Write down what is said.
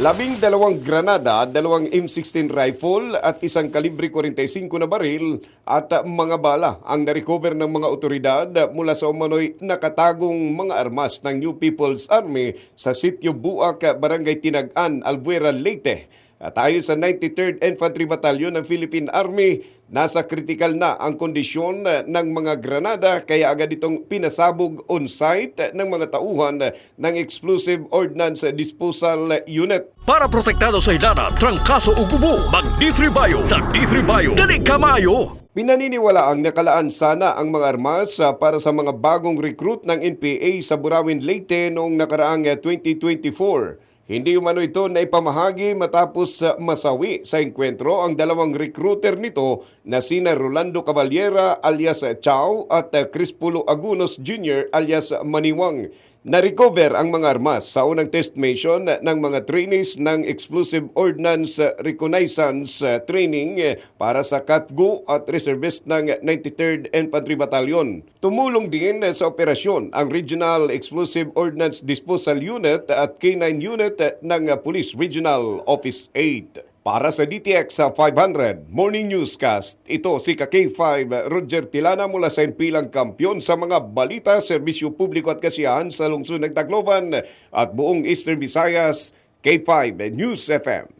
12 granada, 2 M16 rifle at isang kalibre 45 na baril at mga bala ang narecover ng mga otoridad mula sa umano'y nakatagong mga armas ng New People's Army sa Sitio Buak, Barangay Tinag-an, Albuera, Leyte. At ayon sa 93rd Infantry Battalion ng Philippine Army, nasa critical na ang kondisyon ng mga granada kaya agad itong pinasabog on-site ng mga tauhan ng Explosive Ordnance Disposal Unit. Para protektado sa hilanan, trangkaso o gubo, mag-D3 Bio. Sa D3 Bio, dali kamayo! Pinaniniwala ang nakalaan sana ang mga armas para sa mga bagong recruit ng NPA sa Burawin, Leyte noong nakaraang 2024. Hindi umano ito na ipamahagi matapos masawi sa engkwentro ang dalawang recruiter nito na sina Rolando Caballera alias Chow at Crispulo Agunos Jr. alias Maniwang. Na-recover ang mga armas sa unang test mission ng mga trainees ng Explosive Ordnance Reconnaissance Training para sa CATGO at reservist ng 93rd Infantry Battalion. Tumulong din sa operasyon ang Regional Explosive Ordnance Disposal Unit at K9 Unit ng Police Regional Office 8. Para sa DTX 500 Morning Newscast, ito si K5 Roger Tilana mula sa Impilang Kampiyon sa mga balita, serbisyo publiko at kasiyahan sa lungsod ng Tacloban at buong Eastern Visayas, K5 News FM.